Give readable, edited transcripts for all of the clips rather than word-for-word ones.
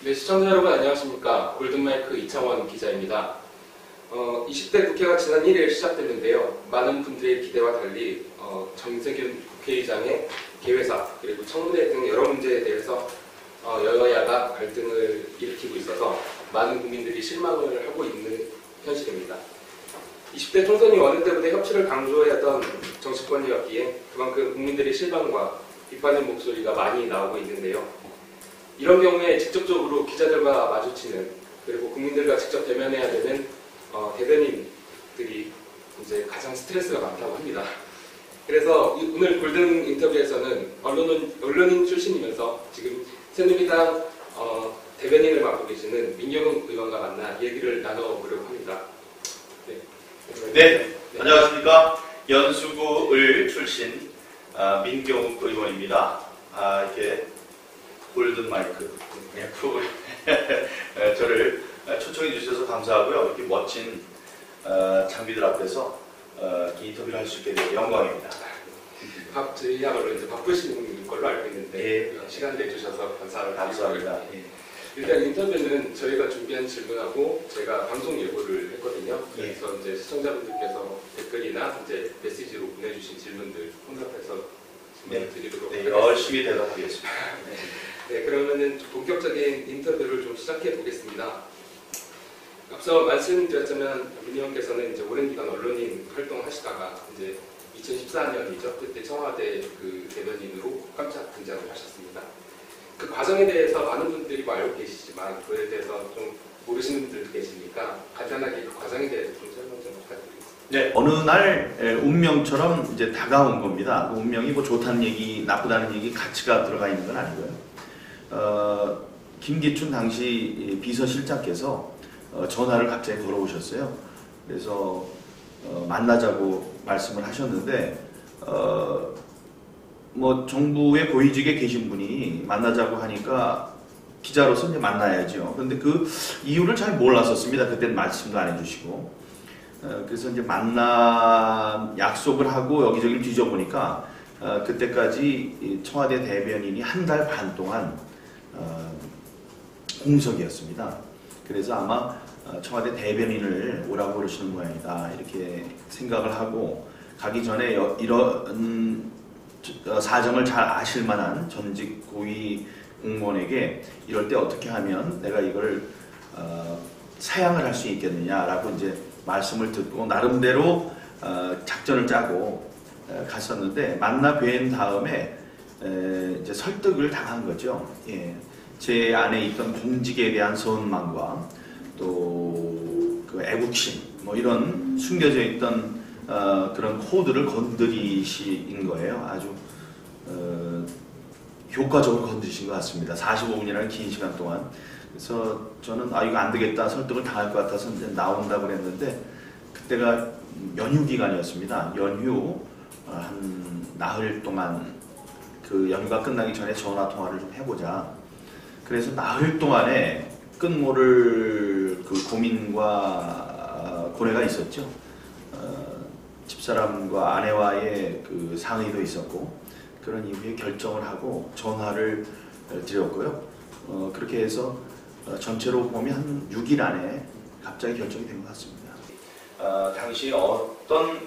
네, 시청자 여러분 안녕하십니까. 골든마이크 이창원 기자입니다. 20대 국회가 지난 1일 시작됐는데요. 많은 분들의 기대와 달리 정세균 국회의장의 개회사 그리고 청문회 등 여러 문제에 대해서 여야가 갈등을 일으키고 있어서 많은 국민들이 실망을 하고 있는 현실입니다. 20대 총선이 어느 때보다 협치를 강조했던 정치권이었기에 그만큼 국민들의 실망과 비판의 목소리가 많이 나오고 있는데요. 이런 경우에 직접적으로 기자들과 마주치는 그리고 국민들과 직접 대면해야 되는 대변인들이 이제 가장 스트레스가 많다고 합니다. 그래서 오늘 골든 인터뷰에서는 언론인 출신이면서 지금 새누리당 대변인을 맡고 계시는 민경훈 의원과 만나 얘기를 나눠보려고 합니다. 네, 안녕하십니까. 연수구을 출신 민경훈 의원입니다. 이렇게 골든마이크 프로그램 저를 초청해 주셔서 감사하고요. 이렇게 멋진 장비들 앞에서 인터뷰를 할 수 있게 되어 영광입니다. 저희야말로 이제 바쁘신 걸로 알고 있는데 예. 시간 내주셔서 감사합니다. 예. 일단 인터뷰는 저희가 준비한 질문하고 제가 방송 예고를 했거든요. 예. 그래서 이제 시청자분들께서 댓글이나 이제 메시지로 보내주신 질문들 혼합해서 질문을 드리도록 하겠습니다. 열심히 대답하겠습니다. 네, 그러면은 본격적인 인터뷰를 좀 시작해 보겠습니다. 앞서 말씀드렸자면 민 의원께서는 이제 오랜 기간 언론인 활동하시다가 이제 2014년이죠. 그때 청와대 그 대변인으로 깜짝 등장을 하셨습니다. 그 과정에 대해서 많은 분들이 알고 계시지만 그에 대해서 좀 모르시는 분들도 계시니까 간단하게 그 과정에 대해서 좀 설명 좀 부탁드리겠습니다. 네, 어느 날 운명처럼 이제 다가온 겁니다. 운명이 뭐 좋다는 얘기, 나쁘다는 얘기 가치가 들어가 있는 건 아니고요. 김기춘 당시 비서실장께서 전화를 갑자기 걸어오셨어요. 그래서 만나자고 말씀을 하셨는데 뭐 정부의 고위직에 계신 분이 만나자고 하니까 기자로서 이제 만나야죠. 그런데 그 이유를 잘 몰랐었습니다. 그때는 말씀도 안 해주시고. 그래서 이제 약속을 하고 여기저기를 뒤져보니까 그때까지 청와대 대변인이 한 달 반 동안 공석이었습니다. 그래서 아마 청와대 대변인을 오라고 그러시는 모양이다 이렇게 생각을 하고 가기 전에 이런 사정을 잘 아실 만한 전직 고위 공무원에게 이럴 때 어떻게 하면 내가 이걸 사양을 할 수 있겠느냐라고 이제 말씀을 듣고 나름대로 작전을 짜고 갔었는데 만나 뵌 다음에 이제 설득을 당한 거죠. 예. 제 안에 있던 공직에 대한 선망과 또 그 애국심 뭐 이런 숨겨져 있던 그런 코드를 건드리신 거예요. 아주 효과적으로 건드리신 것 같습니다. 45분이라는 긴 시간 동안. 그래서 저는 이거 안 되겠다, 설득을 당할 것 같아서 이제 나온다고 그랬는데 그때가 연휴 기간이었습니다. 연휴 한 나흘 동안 그 연휴가 끝나기 전에 전화 통화를 좀 해보자. 그래서 나흘 동안에 끝모를 그 고민과 고뇌가 있었죠. 집사람과 아내와의 그 상의도 있었고 그런 이후에 결정을 하고 전화를 드렸고요. 그렇게 해서 전체로 보면 한 6일 안에 갑자기 결정이 된 것 같습니다. 당시 어떤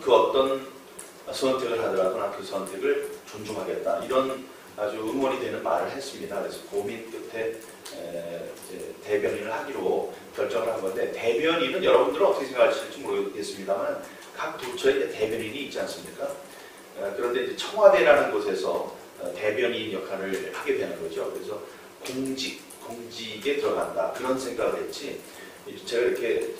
선택을 하더라도 난 그 선택을 존중하겠다 이런 아주 응원이 되는 말을 했습니다. 그래서 고민 끝에 대변인을 하기로 결정을 한 건데 대변인은 여러분들은 어떻게 생각하실지 모르겠습니다만 각 부처에 대변인이 있지 않습니까? 그런데 이제 청와대라는 곳에서 대변인 역할을 하게 되는 거죠. 그래서 공직에 들어간다 그런 생각을 했지 제가 이렇게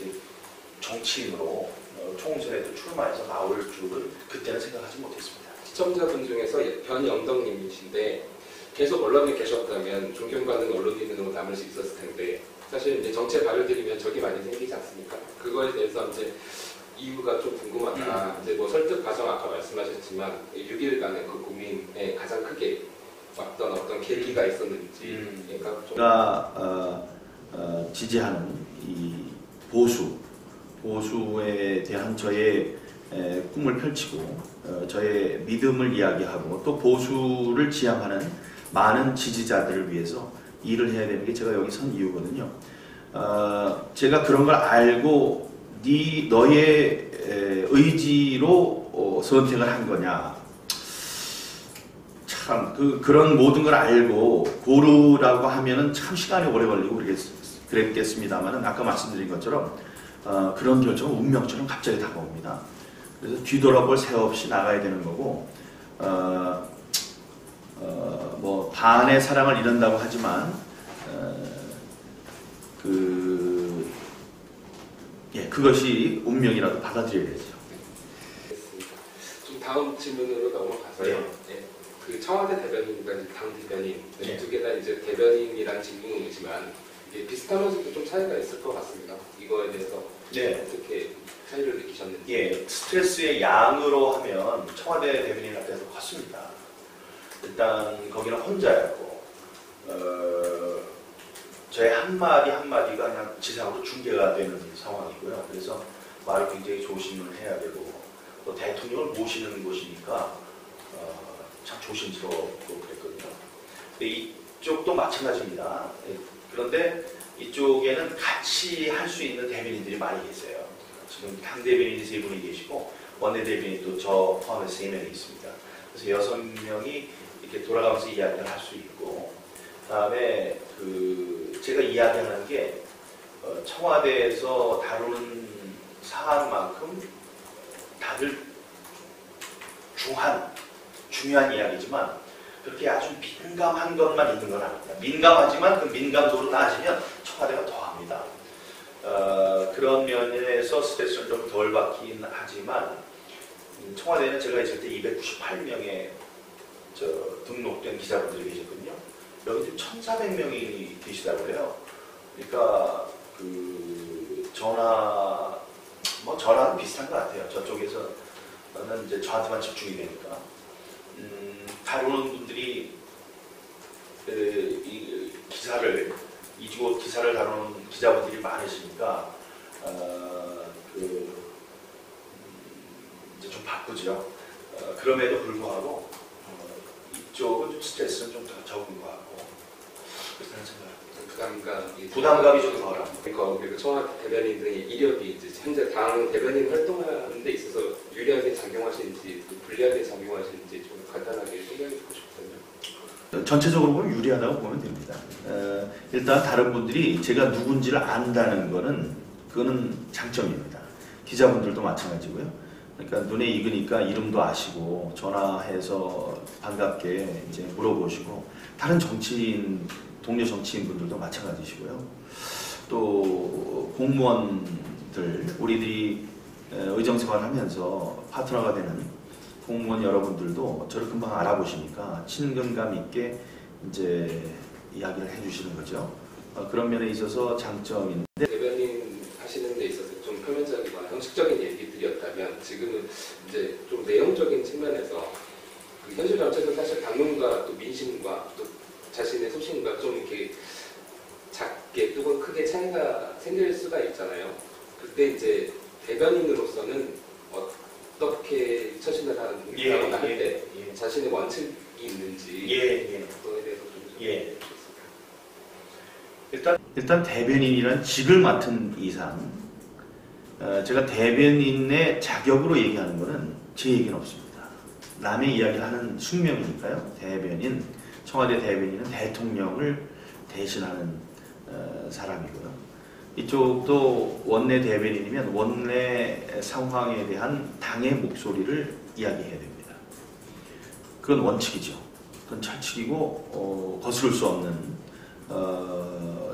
정치인으로 총선에도 출마해서 나올 줄은 그때는 생각하지 못했습니다. 시청자분 중에서 변영덕님이신데 계속 언론에 계셨다면 존경받는 언론인으로 남을 수 있었을 텐데 사실 이제 정체 발효드리면 적이 많이 생기지 않습니까? 그거에 대해서 이제 이유가 좀 궁금하다. 이제 뭐 설득 과정 아까 말씀하셨지만 6일간의 그 고민에 가장 크게 왔던 어떤 계기가 있었는지. 제가 지지하는 이 보수에 대한 저의 꿈을 펼치고 저의 믿음을 이야기하고 또 보수를 지향하는 많은 지지자들을 위해서 일을 해야 되는 게 제가 여기 선 이유거든요. 제가 그런 걸 알고 너의 의지로 선택을 한 거냐. 참 그런 모든 걸 알고 고르라고 하면은 참 시간이 오래 걸리고 그랬겠습니다만은 아까 말씀드린 것처럼 그런 결정은 운명처럼 갑자기 다가옵니다. 그래서 뒤돌아볼 새 없이 나가야 되는 거고 뭐 반의 사랑을 잃는다고 하지만 그것이 운명이라도 받아들여야죠. 좀 다음 질문으로 넘어가서요. 네. 그 청와대 대변인과 당 대변인 두 개 다 이제 대변인이란 직무이지만 비슷하면서도 좀 차이가 있을 것 같습니다. 이거에 대해서 어떻게 차이를 느끼셨는지. 스트레스의 양으로 하면 청와대 대변인 앞에서 컸습니다. 일단 거기는 혼자였고 저의 한마디 한마디가 그냥 지상으로 중계가 되는 상황이고요. 그래서 말을 굉장히 조심을 해야 되고 또 대통령을 모시는 곳이니까 참 조심스럽고 그랬거든요. 이쪽도 마찬가지입니다. 그런데 이쪽에는 같이 할 수 있는 대변인들이 많이 계세요. 지금 당 대변인이 3분이 계시고 원내 대변인이 또 저 포함해서 3명이 있습니다. 그래서 6명이 이렇게 돌아가면서 이야기를 할 수 있고, 그다음에 제가 이야기하는 게 청와대에서 다루는 사안만큼 다들 중요한 이야기지만 그렇게 아주 민감한 것만 있는 건 아닙니다. 민감하지만 그 민감도로 따지면 청와대가 더합니다. 그런 면에서 스트레스는 좀 덜 받긴 하지만 청와대는 제가 있을 때 298명의 등록된 기자분들이 계셨거든요. 여기 지금 1,400명이 계시다고 해요. 그러니까 전화는 비슷한 것 같아요. 저쪽에서는 이제 저한테만 집중이 되니까. 다루는 분들이 이곳 기사를 다루는 기자분들이 많으시니까 이제 좀 바쁘죠. 그럼에도 불구하고 이쪽은 좀 스트레스는 좀 더 적은 것 같고 그렇다는 생각입니다. 부담감이 좀 덜하고. 그리고 청와대 대변인들의 이력이 이제 현재 당 대변인 활동하는 데 있어서 유리하게 작용하시는지 불리하게 작용하시는지 좀 간단하게 소개해 주고 싶거든요. 전체적으로 보면 유리하다고 보면 됩니다. 일단 다른 분들이 제가 누군지를 안다는 그거는 장점입니다. 기자분들도 마찬가지고요. 그러니까 눈에 익으니까 이름도 아시고 전화해서 반갑게 이제 물어보시고 다른 동료 정치인 분들도 마찬가지시고요. 또 공무원들 우리들이 의정생활을 하면서 파트너가 되는 공무원 여러분들도 저를 금방 알아보시니까 친근감 있게 이제 이야기를 해주시는 거죠. 그런 면에 있어서 장점인데 대변인 하시는 데 있어서 좀 표면적이거나 형식적인 얘기들이었다면 지금은 이제 좀 내용적인 측면에서 현실 정치에서 사실 당론과 또 민심과 또 자신의 소신과 좀 이렇게 작게 또는 크게 차이가 생길 수가 있잖아요. 그때 이제 대변인으로서는 어떻게 처신을 하거나 할 때 자신의 원칙이 있는지 그거에 대해서 좀 해주시겠습니까? 일단 대변인이란 직을 맡은 이상 제가 대변인의 자격으로 얘기하는 것은 제 얘기는 없습니다. 남의 이야기를 하는 숙명이니까요. 청와대 대변인은 대통령을 대신하는 사람이고요. 이쪽도 원내 대변인이면 원내 상황에 대한 당의 목소리를 이야기해야 됩니다. 그건 원칙이죠. 그건 철칙이고 거스를 수 없는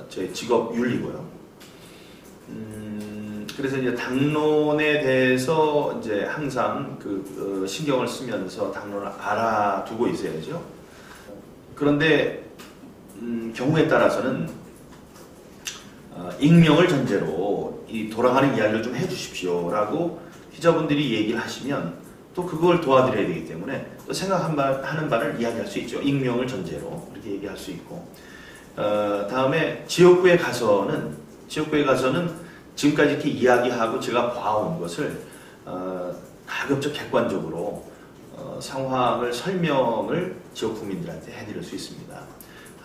제 직업 윤리고요. 그래서 이제 당론에 대해서 이제 항상 신경을 쓰면서 당론을 알아두고 있어야죠. 그런데 경우에 따라서는 익명을 전제로 이 돌아가는 이야기를 좀 해주십시오라고 기자분들이 얘기를 하시면 또 그걸 도와드려야 되기 때문에 또 생각하는 바를 이야기할 수 있죠. 익명을 전제로 그렇게 얘기할 수 있고 다음에 지역구에 가서는 지금까지 이렇게 이야기하고 제가 봐온 것을 가급적 객관적으로 상황을 설명을 지역 국민들한테 해드릴 수 있습니다.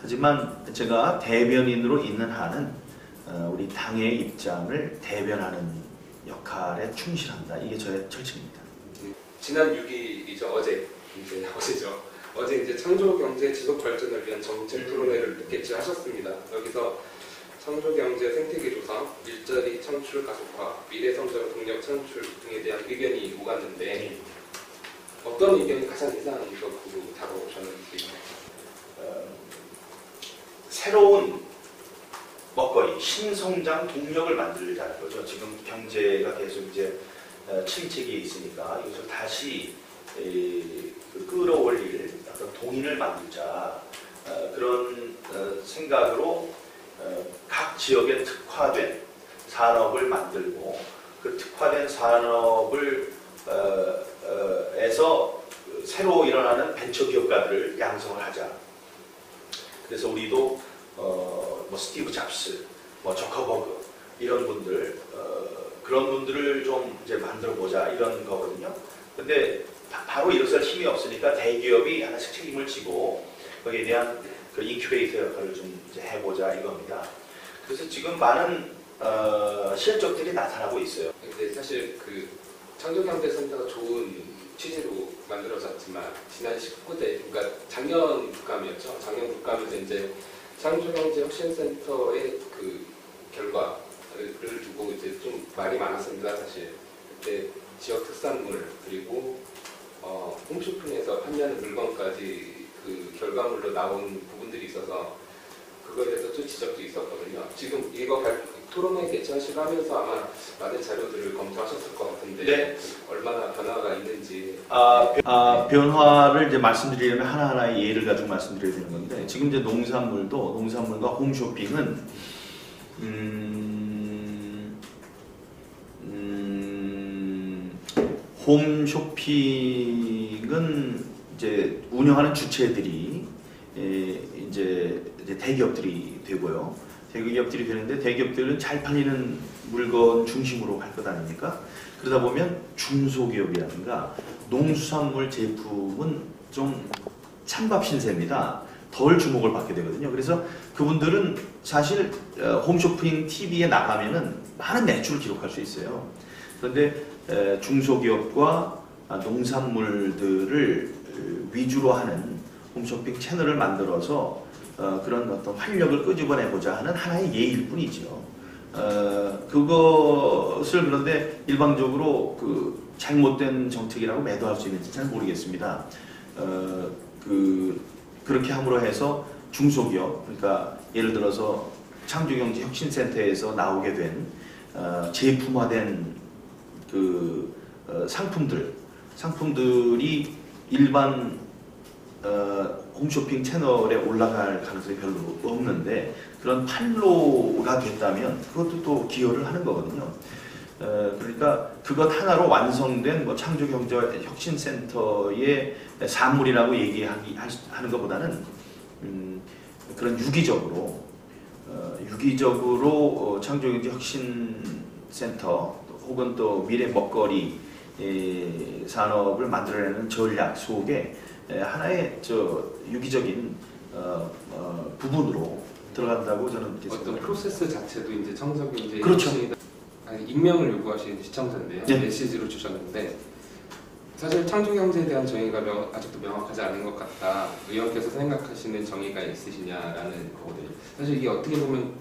하지만 제가 대변인으로 있는 한은 우리 당의 입장을 대변하는 역할에 충실한다. 이게 저의 철칙입니다. 지난 6일이죠. 어제죠. 어제 이제 창조 경제 지속 발전을 위한 정책 토론회를 개최하셨습니다. 여기서 창조 경제 생태계 조성, 일자리 창출 가속화, 미래 성장 동력 창출 등에 대한 의견이 오갔는데 어떤 의견이 가장 인상적으로 다가오셨는지. 새로운 먹거리, 신성장 동력을 만들자는 거죠. 지금 경제가 계속 이제 침체기에 있으니까 이것을 다시 끌어올릴 어떤 동인을 만들자, 그런 생각으로 각 지역에 특화된 산업을 만들고 그 특화된 산업을 에서 새로 일어나는 벤처기업가들을 양성을 하자. 그래서 우리도 뭐 스티브 잡스, 뭐 저커버그 이런 분들, 그런 분들을 좀 이제 만들어 보자 이런 거거든요. 근데 바로 일어설 힘이 없으니까 대기업이 하나씩 책임을 지고 거기에 대한 그 인큐베이터 역할을 좀 이제 해보자 이겁니다. 그래서 지금 많은 실적들이 나타나고 있어요. 근데 사실 그 창조경제센터가 좋은 취지로 만들어졌지만 지난 19대, 그러니까 작년 국감이었죠. 작년 국감에서 이제 창조경제혁신센터의 그 결과를 두고 이제 좀 말이 많았습니다. 사실 그때 지역 특산물 그리고 홈쇼핑에서 판매하는 물건까지 그 결과물로 나온 부분들이 있어서 그거에 대해서 또 지적도 있었거든요. 지금 이거 토론회 개최하시고 하면서 아마 많은 자료들을 검토하셨을 것 같은데 네. 얼마나 변화가 있는지. 변화를 이제 말씀드리려면 하나하나의 예를 가지고 말씀드려야 되는 건데, 지금 이제 농산물과 홈쇼핑은 홈쇼핑은 이제 운영하는 주체들이 이제 대기업들이 되고요. 대기업들이 되는데 대기업들은 잘 팔리는 물건 중심으로 할 것 아닙니까? 그러다 보면 중소기업이라든가 농수산물 제품은 좀 찬밥 신세입니다. 덜 주목을 받게 되거든요. 그래서 그분들은 사실 홈쇼핑 TV에 나가면은 많은 매출을 기록할 수 있어요. 그런데 중소기업과 농산물들을 위주로 하는 홈쇼핑 채널을 만들어서 그런 어떤 활력을 끄집어내고자 하는 하나의 예일 뿐이죠. 그것을 그런데 일방적으로 그 잘못된 정책이라고 매도할 수 있는지 잘 모르겠습니다. 그렇게 함으로 해서 중소기업, 그러니까 예를 들어서 창조경제혁신센터에서 나오게 된 제품화된 그 상품들이 일반 홈쇼핑 채널에 올라갈 가능성이 별로 없는데 그런 판로가 됐다면 그것도 또 기여를 하는 거거든요. 그러니까 그것 하나로 완성된 뭐 창조경제혁신센터의 산물이라고 얘기하는 것보다는 그런 유기적으로 창조경제혁신센터 혹은 또 미래 먹거리 산업을 만들어내는 전략 속에 하나의 유기적인 부분으로 들어간다고 저는 이렇게 어떤 생각합니다. 프로세스 자체도 이제 창조경제 그렇죠. 익명을 요구하시는 시청자인데요. 네. 메시지로 주셨는데 사실 창조경제에 대한 정의가 아직도 명확하지 않은 것 같다. 의원께서 생각하시는 정의가 있으시냐라는 거거든요. 사실 이게 어떻게 보면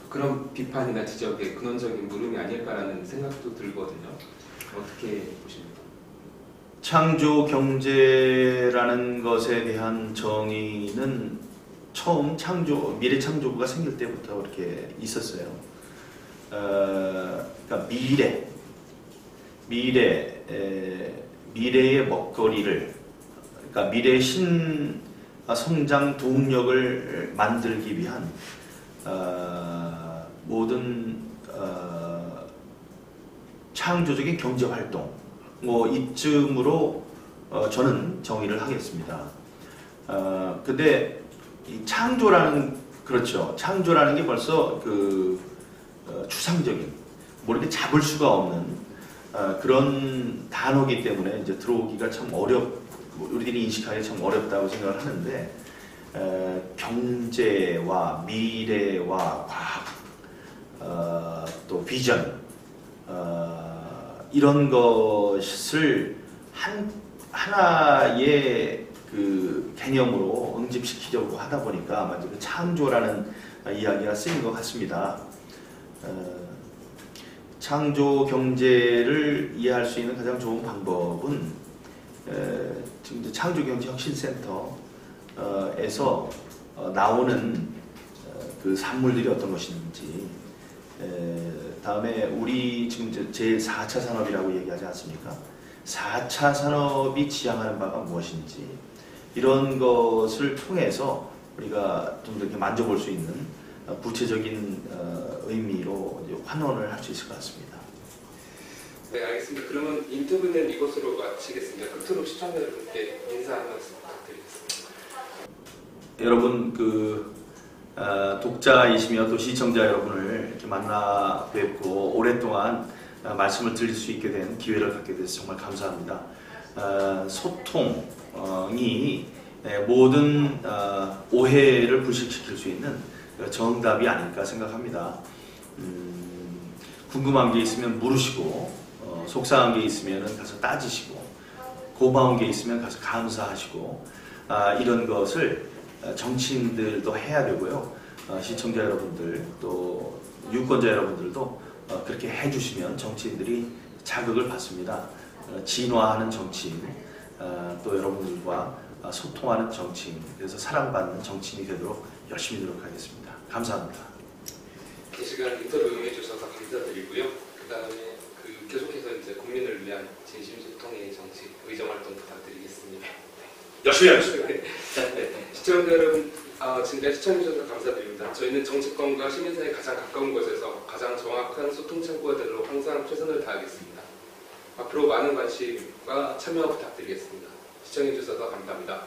그런 비판이나 지적의 근원적인 물음이 아닐까라는 생각도 들거든요. 어떻게 보십니까? 창조 경제라는 것에 대한 정의는 처음 미래 창조부가 생길 때부터 그렇게 있었어요. 그러니까 미래의 먹거리를, 그러니까 미래의 성장 동력을 만들기 위한 모든 창조적인 경제 활동, 뭐 이쯤으로 저는 정의를 하겠습니다. 근데 이 창조라는 게 벌써 추상적인, 뭐 이렇게 잡을 수가 없는 그런 단어이기 때문에 이제 들어오기가 참 우리들이 인식하기 참 어렵다고 생각을 하는데 경제와 미래와 과학 또 비전 이런 것을 하나의 그 개념으로 응집시키려고 하다 보니까 아마 그 창조라는 이야기가 쓰인 것 같습니다. 창조 경제를 이해할 수 있는 가장 좋은 방법은 지금 이제 창조경제혁신센터에서 나오는 그 산물들이 어떤 것인지, 다음에 우리 지금 이제 제4차 산업이라고 얘기하지 않습니까? 4차 산업이 지향하는 바가 무엇인지 이런 것을 통해서 우리가 좀 더 이렇게 만져볼 수 있는 구체적인 의미로 이제 환원을 할 수 있을 것 같습니다. 네, 알겠습니다. 그러면 인터뷰는 이것으로 마치겠습니다. 끝으로 시청자 여러분께 인사 한 말씀 부탁드리겠습니다. 여러분 독자이시며 또 시청자 여러분을 이렇게 만나 뵙고 오랫동안 말씀을 드릴 수 있게 된 기회를 갖게 돼서 정말 감사합니다. 소통이 모든 오해를 불식시킬 수 있는 정답이 아닐까 생각합니다. 궁금한 게 있으면 물으시고 속상한 게 있으면 가서 따지시고 고마운 게 있으면 가서 감사하시고 이런 것을 정치인들도 해야 되고요. 시청자 여러분들 또 유권자 여러분들도 그렇게 해주시면 정치인들이 자극을 받습니다. 진화하는 정치인, 또 여러분들과 소통하는 정치인, 그래서 사랑받는 정치인이 되도록 열심히 노력하겠습니다. 감사합니다. 이 시간 인터뷰 응해주셔서 감사드리고요. 그 다음에 계속해서 이제 국민을 위한 진심 소통의 정치, 의정 활동 부탁드리겠습니다. 열심히 하겠습니다. 네, 시청자 여러분, 지금까지 시청해주셔서 감사드립니다. 저희는 정치권과 시민사회 가장 가까운 곳에서 가장 정확한 소통 창구가 되도록 항상 최선을 다하겠습니다. 앞으로 많은 관심과 참여 부탁드리겠습니다. 시청해주셔서 감사합니다.